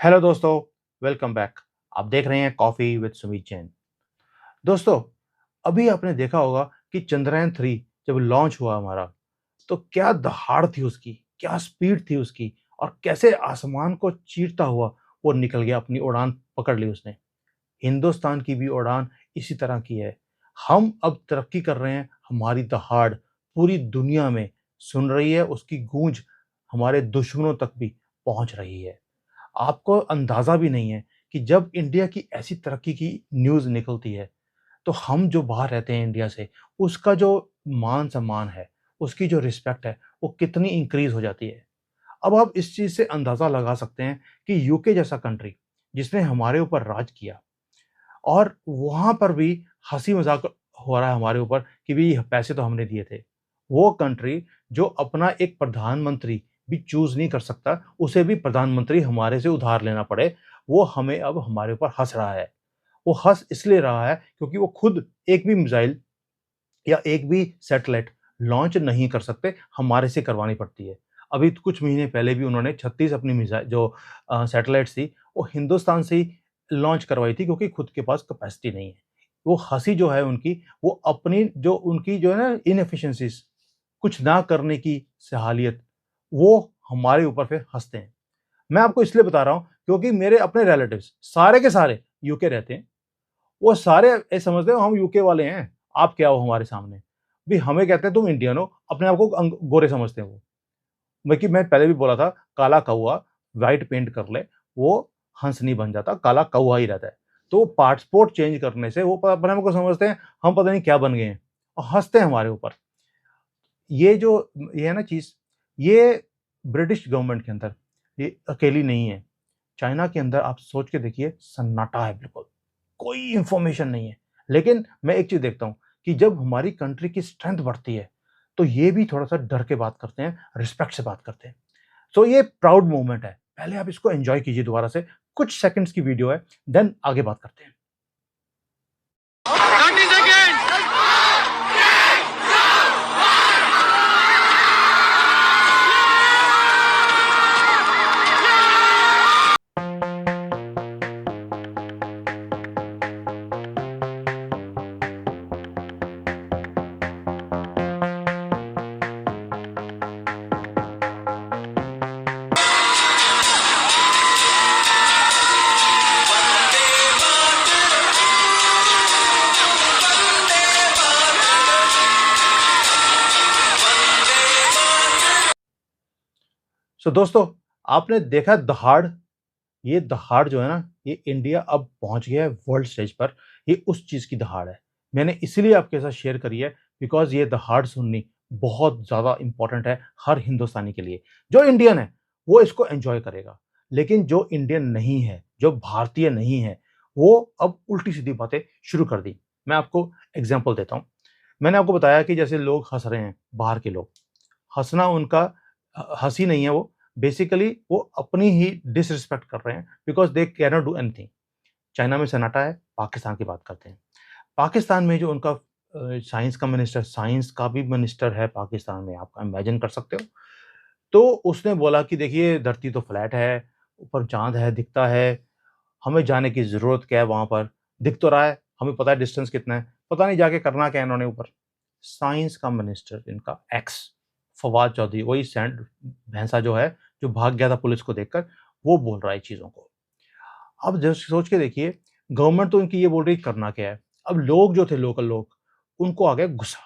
Hello दोस्तों, welcome back. आप देख रहे हैं कॉफी विद सुमित जैन। दोस्तों, अभी आपने देखा होगा कि चंद्रयान 3 जब लॉन्च हुआ हमारा, तो क्या दहाड़ थी उसकी, क्या स्पीड थी उसकी और कैसे आसमान को चीरता हुआ वो निकल गया, अपनी उड़ान पकड़ ली उसने। हिंदुस्तान की भी उड़ान इसी तरह की है। हम अब तरक्की कर रहे हैं, हमारी दहाड़ पूरी दुनिया में सुन रही है, उसकी गूंज हमारे दुश्मनों तक भी पहुंच रही है। आपको अंदाज़ा भी नहीं है कि जब इंडिया की ऐसी तरक्की की न्यूज़ निकलती है, तो हम जो बाहर रहते हैं इंडिया से, उसका जो मान-सम्मान है, उसकी जो रिस्पेक्ट है, वो कितनी इंक्रीज़ हो जाती है। अब आप इस चीज़ से अंदाज़ा लगा सकते हैं कि यूके जैसा कंट्री, जिसने हमारे ऊपर राज किया और वहाँ पर भी हँसी-मज़ाक हो रहा है हमारे ऊपर कि भई पैसे तो हमने दिए थे। वो कंट्री जो अपना एक प्रधानमंत्री भी चूज़ नहीं कर सकता, उसे भी प्रधानमंत्री हमारे से उधार लेना पड़े, वो हमें अब हमारे ऊपर हँस रहा है। वो हँस इसलिए रहा है क्योंकि वो खुद एक भी मिसाइल या एक भी सैटेलाइट लॉन्च नहीं कर सकते, हमारे से करवानी पड़ती है। अभी कुछ महीने पहले भी उन्होंने 36 अपनी जो सैटेलाइट्स थी, वो हिंदुस्तान से ही लॉन्च करवाई थी क्योंकि खुद के पास कैपेसिटी नहीं है। वो हँसी जो है उनकी, वो अपनी जो उनकी जो है ना इनएफिशिएंसीज़, कुछ ना करने की सहालियत, वो हमारे ऊपर फिर हँसते हैं। मैं आपको इसलिए बता रहा हूँ क्योंकि मेरे अपने रिलेटिव्स सारे के सारे यूके रहते हैं। वो सारे ये समझते हो हम यूके वाले हैं, आप क्या हो हमारे सामने? भई हमें कहते हैं तुम इंडियन हो, अपने आप को गोरे समझते हैं वो। बल्कि मैं पहले भी बोला था, काला कौवा व्हाइट पेंट कर ले, वो हंस नहीं बन जाता, काला कौवा ही रहता है। तो पासपोर्ट चेंज करने से वो अपने आप को समझते हैं हम पता नहीं क्या बन गए हैं और हँसते हैं हमारे ऊपर। ये जो ये है ना चीज़, ये ब्रिटिश गवर्नमेंट के अंदर ये अकेली नहीं है। चाइना के अंदर आप सोच के देखिए, सन्नाटा है बिल्कुल, कोई इन्फॉर्मेशन नहीं है। लेकिन मैं एक चीज़ देखता हूँ कि जब हमारी कंट्री की स्ट्रेंथ बढ़ती है, तो ये भी थोड़ा-सा डर के बात करते हैं, रिस्पेक्ट से बात करते हैं। सो ये प्राउड मोमेंट है। पहले आप इसको एन्जॉय कीजिए दोबारा से, कुछ सेकंड्स की वीडियो है, देन आगे बात करते हैं। 30 seconds! सो दोस्तों, आपने देखा दहाड़, ये दहाड़ जो है ना, ये इंडिया अब पहुंच गया है वर्ल्ड स्टेज पर। ये उस चीज की दहाड़ है। मैंने इसलिए आपके साथ शेयर करी है बिकॉज ये दहाड़ सुननी बहुत ज्यादा इंपॉर्टेंट है हर हिंदुस्तानी के लिए। जो इंडियन है वो इसको एंजॉय करेगा, लेकिन जो इंडियन नहीं है, जो भारतीय नहीं है, वो अब उल्टी सीधी बातें शुरू कर दी। मैं आपको एग्जाम्पल देता हूँ। मैंने आपको बताया कि जैसे लोग हंस रहे हैं, बाहर के लोग हंसना उनका हंसी नहीं है, वो बेसिकली वो अपनी ही डिसरिस्पेक्ट कर रहे हैं because they can not do anything. China में सन्नाटा है, पाकिस्तान की बात करते हैं। पाकिस्तान में जो उनका साइंस का भी मिनिस्टर है पाकिस्तान में, आप इमेजिन कर सकते हो? तो उसने बोला कि देखिए धरती तो फ्लैट है, ऊपर चाँद है, दिखता है, हमें जाने की ज़रूरत क्या है वहाँ पर? दिख तो रहा है, हमें पता है डिस्टेंस कितना है, पता नहीं जाके करना क्या है इन्होंने ऊपर। साइंस का मिनिस्टर इनका एक्स फवाद चौधरी, वही सैंड भैंसा जो है, जो भाग गया था पुलिस को देखकर, वो बोल रहा है चीज़ों को। अब जस्ट सोच के देखिए, गवर्नमेंट तो इनकी ये बोल रही है करना क्या है? अब लोग जो थे लोकल लोग, उनको आ गया गुस्सा।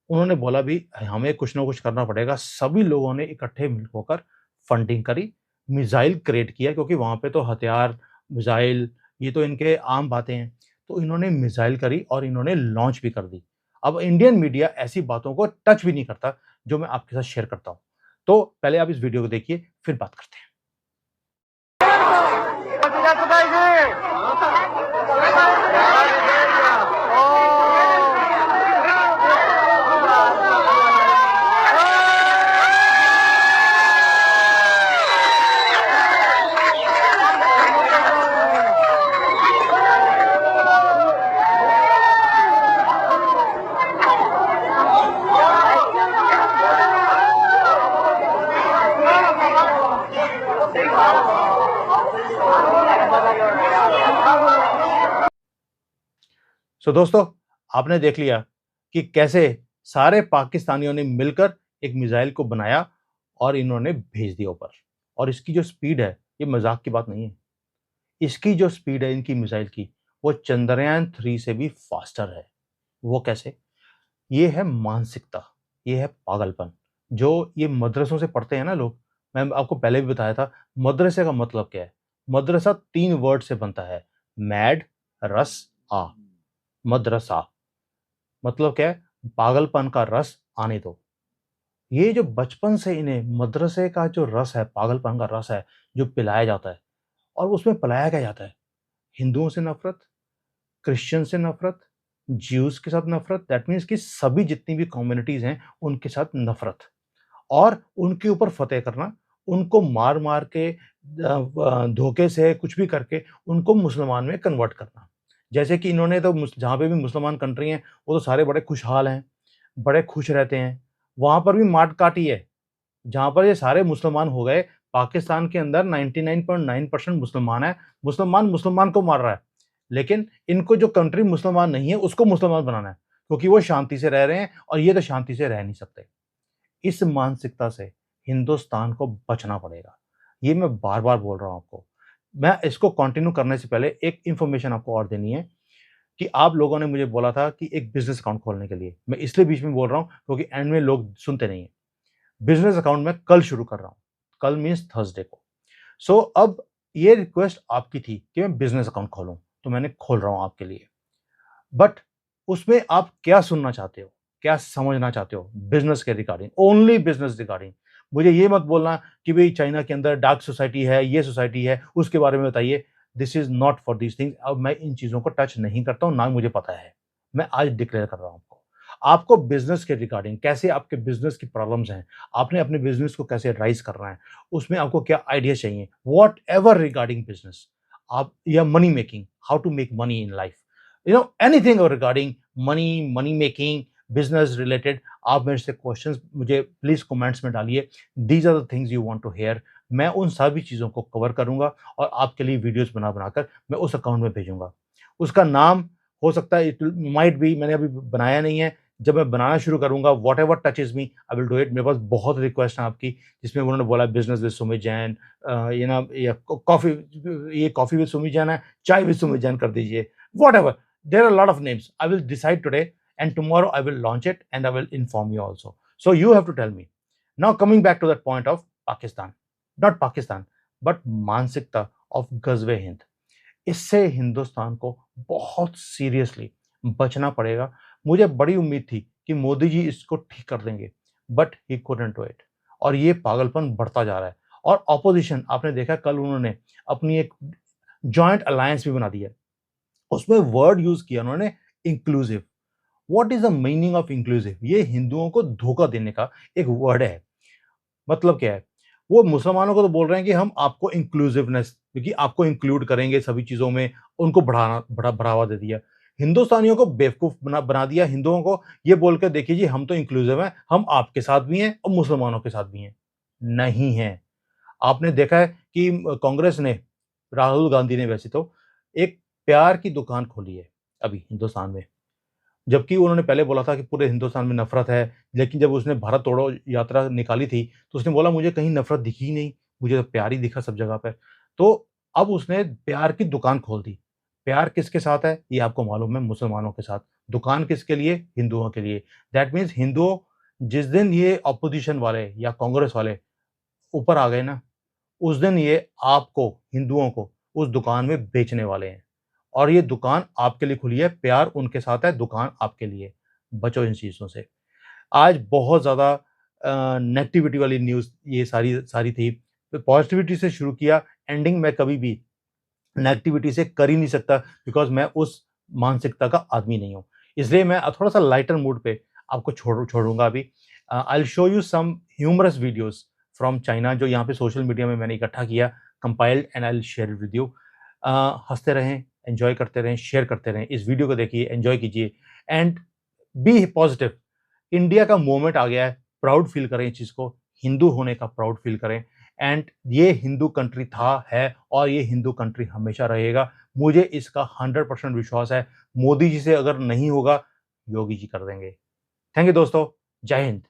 उन्होंने बोला भी हमें कुछ ना कुछ करना पड़ेगा। सभी लोगों ने इकट्ठे मिल होकर फंडिंग करी, मिसाइल क्रिएट किया क्योंकि वहाँ पे तो हथियार, मिसाइल ये तो इनके आम बातें हैं। तो इन्होंने मिसाइल करी और इन्होंने लॉन्च भी कर दी। अब इंडियन मीडिया ऐसी बातों को टच भी नहीं करता, जो मैं आपके साथ शेयर करता हूँ। तो पहले आप इस वीडियो को देखिए, फिर बात करते हैं। दोस्तों, आपने देख लिया कि कैसे सारे पाकिस्तानियों ने मिलकर एक मिसाइल को बनाया और इन्होंने भेज दिया ऊपर। और इसकी जो स्पीड है, ये मजाक की बात नहीं है। इसकी जो स्पीड है इनकी मिसाइल की, वो चंद्रयान 3 से भी फास्टर है। वो कैसे? ये है मानसिकता, ये है पागलपन। जो ये मदरसों से पढ़ते हैं ना लोग, मैं आपको पहले भी बताया था, मदरसे का मतलब क्या है? मदरसा 3 वर्ड से बनता है, मैड, रस, आ। मदरसा मतलब क्या है? पागलपन का रस आने दो। ये जो बचपन से इन्हें मदरसे का जो रस है, पागलपन का रस है, जो पिलाया जाता है और उसमें पलाया क्या जाता है? हिंदुओं से नफ़रत, क्रिश्चियन से नफ़रत, ज्यूज़ के साथ नफ़रत, दैट मीन्स कि सभी जितनी भी कम्युनिटीज़ हैं, उनके साथ नफ़रत और उनके ऊपर फ़तेह करना, उनको मार-मार के धोखे से कुछ भी करके उनको मुसलमान में कन्वर्ट करना। जैसे कि इन्होंने तो जहाँ पे भी मुसलमान कंट्री हैं, वो तो सारे बड़े खुशहाल हैं, बड़े खुश रहते हैं। वहाँ पर भी मार-काट ही है। जहाँ पर ये सारे मुसलमान हो गए, पाकिस्तान के अंदर 99.9% मुसलमान है, मुसलमान मुसलमान को मार रहा है। लेकिन इनको जो कंट्री मुसलमान नहीं है, उसको मुसलमान बनाना है, क्योंकि वो शांति से रह रहे हैं और ये तो शांति से रह नहीं सकते। इस मानसिकता से हिंदुस्तान को बचना पड़ेगा। ये मैं बार-बार बोल रहा हूँ आपको। मैं इसको कंटिन्यू करने से पहले एक इन्फॉर्मेशन आपको और देनी है कि आप लोगों ने मुझे बोला था कि एक बिज़नेस अकाउंट खोलने के लिए। मैं इसलिए बीच में बोल रहा हूँ क्योंकि एंड में लोग सुनते नहीं हैं। बिज़नेस अकाउंट मैं कल शुरू कर रहा हूँ। कल मीन्स थर्सडे को। अब ये रिक्वेस्ट आपकी थी कि मैं बिज़नेस अकाउंट खोलूँ, तो मैंने खोल रहा हूँ आपके लिए। बट उसमें आप क्या सुनना चाहते हो? क्या समझना चाहते हो? बिज़नेस के रिगार्डिंग, ओनली बिज़नेस रिगार्डिंग। मुझे ये मत बोलना कि भई चाइना के अंदर डार्क सोसाइटी है, ये सोसाइटी है, उसके बारे में बताइए। This is not for these things. अब मैं इन चीज़ों को टच नहीं करता हूँ, ना मुझे पता है। मैं आज डिक्लेयर कर रहा हूँ आपको। आपको बिज़नेस के रिगार्डिंग कैसे आपके बिज़नेस की प्रॉब्लम्स हैं, आपने अपने बिज़नेस को कैसे राइज़ करना है, उसमें आपको क्या आइडिया चाहिए, व्हाटएवर रिगार्डिंग बिज़नेस, आप या money making, how to make money in life. Anything regarding money, money making, business related, आप मेरे से क्वेश्चंस मुझे प्लीज कमेंट्स में डालिए। These are the things you want to hear. मैं उन सभी चीज़ों को कवर करूंगा और आपके लिए वीडियोस बना बनाकर मैं उस अकाउंट में भेजूंगा। उसका नाम हो सकता है, इट माइट बी, मैंने अभी बनाया नहीं है। जब मैं बनाना शुरू करूंगा, what ever touches me I will do it. मेरे पास बहुत रिक्वेस्ट है आपकी, जिसमें उन्होंने बोला बिजनेस विद सुमित जैन, ये ना, ये कॉफी, ये कॉफी विद सुमित जैन है, चाय विद सुमित जैन कर दीजिए, what ever. There are a lot of names. I will decide today and tomorrow I will launch it and I will inform you also. So you have to tell me. Now coming back to that point of Pakistan. Not Pakistan, but मानसिकता of गज़वे Hind. इससे हिंदुस्तान को बहुत seriously बचना पड़ेगा। मुझे बड़ी उम्मीद थी कि मोदी जी इसको ठीक कर देंगे, but he couldn't do it. और ये पागलपन बढ़ता जा रहा है। और ऑपोजिशन, आपने देखा कल उन्होंने अपनी एक जॉइंट अलायंस भी बना दी है। उसमें वर्ड यूज किया उन्होंने, inclusive. What is the meaning of inclusive? ये हिंदुओं को धोखा देने का एक वर्ड है। मतलब क्या है? वो मुसलमानों को तो बोल रहे हैं कि हम आपको इंक्लूसिवनेस, क्योंकि आपको इंक्लूड करेंगे सभी चीजों में, उनको बढ़ावा दे दिया। हिंदुस्तानियों को बेवकूफ बना दिया। हिंदुओं को ये बोल कर देखिए जी, हम तो इंक्लूसिव हैं, हम आपके साथ भी हैं और मुसलमानों के साथ भी हैं। नहीं है। आपने देखा है कि कांग्रेस ने, राहुल गांधी ने वैसे तो एक प्यार की दुकान खोली है अभी हिंदुस्तान में। जबकि उन्होंने पहले बोला था कि पूरे हिंदुस्तान में नफ़रत है, लेकिन जब उसने भारत तोड़ो यात्रा निकाली थी, तो उसने बोला मुझे कहीं नफ़रत दिखी ही नहीं, मुझे तो प्यार ही दिखा सब जगह पे। तो अब उसने प्यार की दुकान खोल दी। प्यार किसके साथ है? ये आपको मालूम है, मुसलमानों के साथ। दुकान किसके लिए? हिंदुओं के लिए। दैट मीन्स हिंदुओं, जिस दिन ये अपोज़िशन वाले या कांग्रेस वाले ऊपर आ गए ना, उस दिन ये आपको, हिंदुओं को, उस दुकान में बेचने वाले हैं। और ये दुकान आपके लिए खुली है, प्यार उनके साथ है, दुकान आपके लिए। बचो इन चीज़ों से। आज बहुत ज़्यादा नेगेटिविटी वाली न्यूज़ ये सारी सारी थी। तो पॉज़िटिविटी से शुरू किया, एंडिंग मैं कभी भी नेगेटिविटी से कर ही नहीं सकता, बिकॉज़ मैं उस मानसिकता का आदमी नहीं हूँ। इसलिए मैं थोड़ा-सा लाइटर मूड पे आपको छोड़ूँगा अभी। I will show you some humorous videos from China, जो यहाँ पे सोशल मीडिया में मैंने इकट्ठा किया, compiled, and I will share it with you. हँसते रहें, एन्जॉय करते रहें, शेयर करते रहें। इस वीडियो को देखिए, एन्जॉय कीजिए एंड बी पॉज़िटिव। इंडिया का मोमेंट आ गया है, प्राउड फ़ील करें इस चीज़ को, हिंदू होने का प्राउड फ़ील करें एंड ये हिंदू कंट्री था, है और ये हिंदू कंट्री हमेशा रहेगा। मुझे इसका 100% विश्वास है। मोदी जी से अगर नहीं होगा, योगी जी कर देंगे। थैंक यू दोस्तों। जय हिंद।